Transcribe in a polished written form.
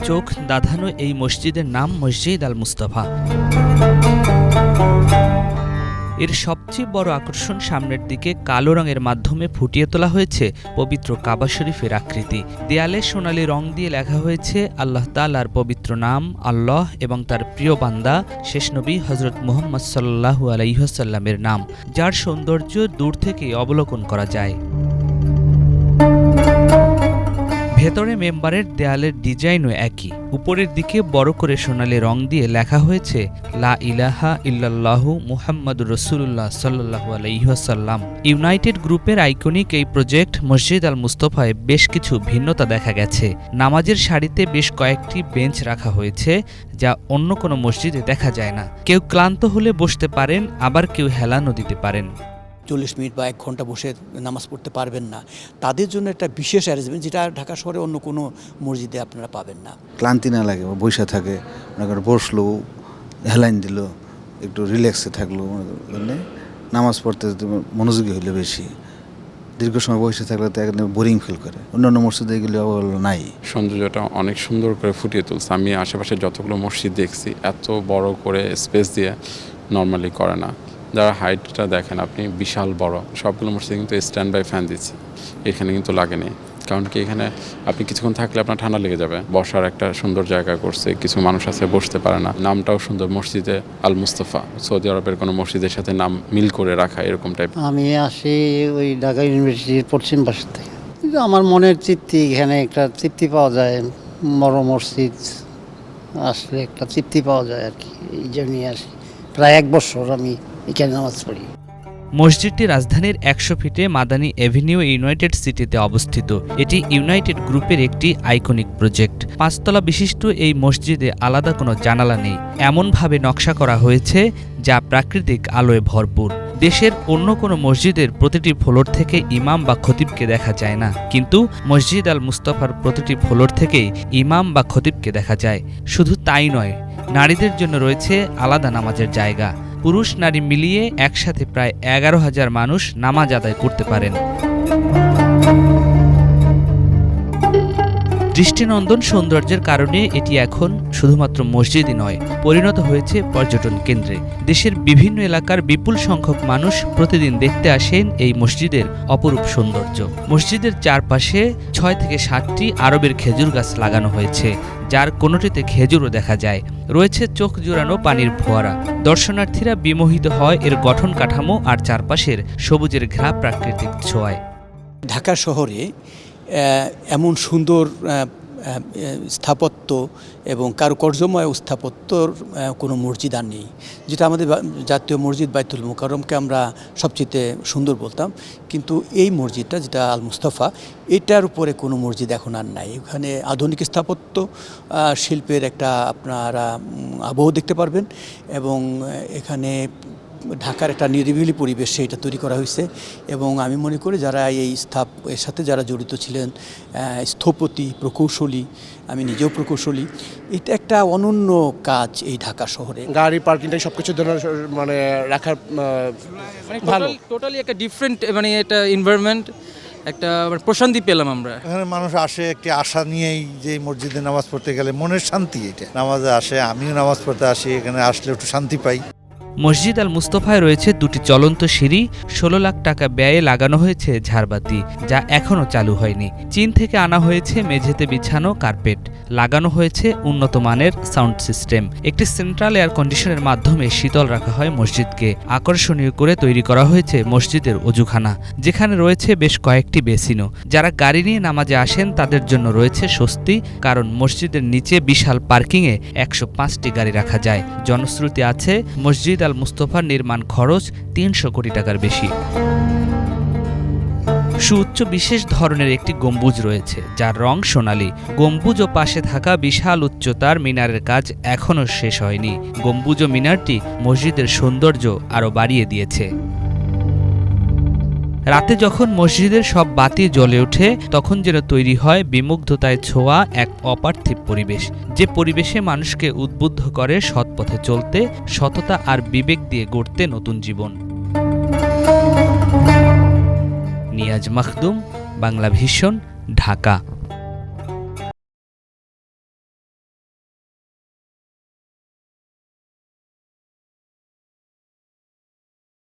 চোখ ধাঁধানো এই মসজিদের নাম মসজিদ আল মুস্তাফা। এর সবচেয়ে বড় আকর্ষণ সামনের দিকে কালো রঙের মাধ্যমে ফুটিয়ে তোলা হয়েছে পবিত্র কাবা শরীফের আকৃতি। দেয়ালে সোনালী রং দিয়ে লেখা হয়েছে আল্লাহ তাআলার পবিত্র নাম আল্লাহ এবং তার প্রিয় বান্দা শেষ নবী হযরত মুহাম্মদ সাল্লাল্লাহু আলাইহি ওয়াসাল্লামের নাম, যার সৌন্দর্য দূর থেকে অবলোকন করা যায়। ভেতরে মেম্বারের দেয়ালের ডিজাইনও একই। উপরের দিকে বড় করে সোনালী রং দিয়ে লেখা হয়েছে লা ইলাহা ইল্লাল্লাহু মুহাম্মাদুর রাসূলুল্লাহ সাল্লাল্লাহু আলাইহি ওয়াসাল্লাম। ইউনাইটেড গ্রুপের আইকনিক এই প্রজেক্ট মসজিদ আল মুস্তাফায় বেশ কিছু ভিন্নতা দেখা গেছে। নামাজের সারিতে বেশ কয়েকটি বেঞ্চ রাখা হয়েছে, যা অন্য কোনো মসজিদে দেখা যায় না। কেউ ক্লান্ত হলে বসতে পারেন, আবার কেউ হেলানো দিতে পারেন। 40 মিনিট বা 1 ঘন্টা বসে নামাজ পড়তে পারবেন না, তাদের জন্য একটা বিশেষ অ্যারেঞ্জমেন্ট, যেটা ঢাকা শহরে অন্য কোনো মসজিদে আপনারা পাবেন না। ক্লান্তি না লাগে, বসে থাকে, বসলো, হেলাইন দিল, একটু রিল্যাক্সে থাকলো, মানে নামাজ পড়তে মনোযোগী হইলে বেশি। দীর্ঘ সময় বসে থাকলে তো একদম বোরিং ফিল করে। অন্যান্য মসজিদে এগুলো নাই। সৌন্দর্যটা অনেক সুন্দর করে ফুটিয়ে তুলছে। আমি আশেপাশে যতগুলো মসজিদ দেখছি, এত বড় করে স্পেস দিয়ে নর্মালি করে না। যারা হাইটটা দেখেন আপনি, বিশাল বড়। সবগুলো মসজিদে কিন্তু স্ট্যান্ড বাই ফ্যান দিচ্ছে, এখানে কিন্তু লাগেনি। কারণ কি, এখানে আপনি কিছুক্ষণ থাকলে আপনার ঠান্ডা লেগে যাবে। বসার একটা সুন্দর জায়গা করছে, কিছু মানুষ আছে বসতে পারে না। নামটাও সুন্দর, মসজিদে আল মুস্তাফা। সৌদি আরবের কোনো মসজিদের সাথে নাম মিল করে রাখা, এরকম টাইপ। আমি আসি ওই ঢাকা ইউনিভার্সিটির পশ্চিম পাশ থেকে। কিন্তু আমার মনের তৃপ্তি, এখানে একটা তৃপ্তি পাওয়া যায়। বড় মসজিদ আসলে একটা তৃপ্তি পাওয়া যায় আর কি। এই জন্যই আসি। প্রায় 1 বছর আমি এখানে নামাজ পড়ি। মসজিদটি রাজধানীর 100 ফিটে মাদানী এভিনিউ ইউনাইটেড সিটিতে অবস্থিত। এটি ইউনাইটেড গ্রুপের একটি আইকনিক প্রজেক্ট। 5 তলা বিশিষ্ট এই মসজিদে আলাদা কোনো জানালা নেই। এমনভাবে নকশা করা হয়েছে যা প্রাকৃতিক আলোয় ভরপুর। দেশের অন্য কোনো মসজিদের প্রতিটি ফ্লোর থেকে ইমাম বা খতিবকে দেখা যায় না, কিন্তু মসজিদ আল মুস্তাফার প্রতিটি ফ্লোর থেকেই ইমাম বা খতিবকে দেখা যায়। শুধু তাই নয়, নারীদের জন্য রয়েছে আলাদা নামাজের জায়গা। পুরুষ নারী মিলিয়ে একসাথে প্রায় 11,000 মানুষ নামাজ আদায় করতে পারেন। দৃষ্টিনন্দন সৌন্দর্যের কারণে এটি এখন শুধুমাত্র মসজিদই নয়, পরিণত হয়েছে পর্যটন কেন্দ্রে। দেশের বিভিন্ন এলাকার বিপুল সংখ্যক মানুষ প্রতিদিন দেখতে আসেন এই মসজিদের অপরূপ সৌন্দর্য। মসজিদের চারপাশে 6 থেকে 7টি আরবের খেজুর গাছ লাগানো হয়েছে, যার কোনোটিতে খেজুরও দেখা যায়। রয়েছে চোখ জুড়ানো পানির ফোয়ারা। দর্শনার্থীরা বিমোহিত হয় এর গঠন কাঠামো আর চারপাশের সবুজের ঘেরা প্রাকৃতিক ছোঁয়ায়। ঢাকা শহরে এমন সুন্দর স্থাপত্য এবং কারুকার্যময় স্থাপত্যর কোনো মসজিদ আর নেই। যেটা আমাদের জাতীয় মসজিদ বাইতুল মুকাররমকে আমরা সবচেয়ে সুন্দর বলতাম, কিন্তু এই মসজিদটা যেটা আল মুস্তাফা, এটার উপরে কোনো মসজিদ এখন আর নাই। এখানে আধুনিক স্থাপত্য শিল্পের একটা আপনারা আবহ দেখতে পারবেন, এবং এখানে ঢাকার একটা নিরিবিলি পরিবেশ সেইটা তৈরি করা হয়েছে। এবং আমি মনে করি যারা এর সাথে যারা জড়িত ছিলেন, স্থপতি, প্রকৌশলী, আমি নিজেও প্রকৌশলী, এটা একটা অনন্য কাজ এই ঢাকা শহরে। গাড়ি পার্কিংটা সব কিছু মানে রাখার ভালো, টোটালি একটা ডিফারেন্ট মানে এটা এনভায়রনমেন্ট, একটা প্রশান্তি পেলাম আমরা। এখানে মানুষ আসে একটি আশা নিয়েই, যে মসজিদে নামাজ পড়তে গেলে মনের শান্তি, এটা নামাজে আসে, আমিও নামাজ পড়তে আসি, এখানে আসলে একটু শান্তি পাই। মসজিদ আল মুস্তাফায় রয়েছে 2টি চলন্ত সিঁড়ি। 16 লাখ টাকা ব্যয়ে লাগানো হয়েছে ঝাড়বাতি, যা এখনও চালু হয়নি। চীন থেকে আনা হয়েছে মেঝেতে বিছানো কার্পেট, লাগানো হয়েছে উন্নত মানের সাউন্ড সিস্টেম। একটি সেন্ট্রাল এয়ার কন্ডিশনের মাধ্যমে শীতল রাখা হয় মসজিদকে। আকর্ষণীয় করে তৈরি করা হয়েছে মসজিদের অজুখানা, যেখানে রয়েছে বেশ কয়েকটি বেসিনও। যারা গাড়ি নিয়ে নামাজে আসেন তাদের জন্য রয়েছে স্বস্তি, কারণ মসজিদের নিচে বিশাল পার্কিংয়ে 105টি গাড়ি রাখা যায়। জনশ্রুতি আছে মসজিদ আল মুস্তাফার নির্মাণ খরচ 300 কোটি টাকার বেশি। সুউচ্চ বিশেষ ধরনের একটি গম্বুজ রয়েছে, যার রং সোনালী। গম্বুজ ও পাশে থাকা বিশাল উচ্চতার মিনারের কাজ এখনও শেষ হয়নি। গম্বুজ ও মিনারটি মসজিদের সৌন্দর্য আরও বাড়িয়ে দিয়েছে। রাতে যখন মসজিদের সব বাতি জ্বলে ওঠে, তখন যেন তৈরি হয় বিমুগ্ধতায় ছোঁয়া এক অপার্থিব পরিবেশ, যে পরিবেশে মানুষকে উদ্বুদ্ধ করে সৎ পথে চলতে, সততা আর বিবেক দিয়ে গড়তে নতুন জীবন। নিয়াজ মাখদুম, বাংলা ভিশন, ঢাকা।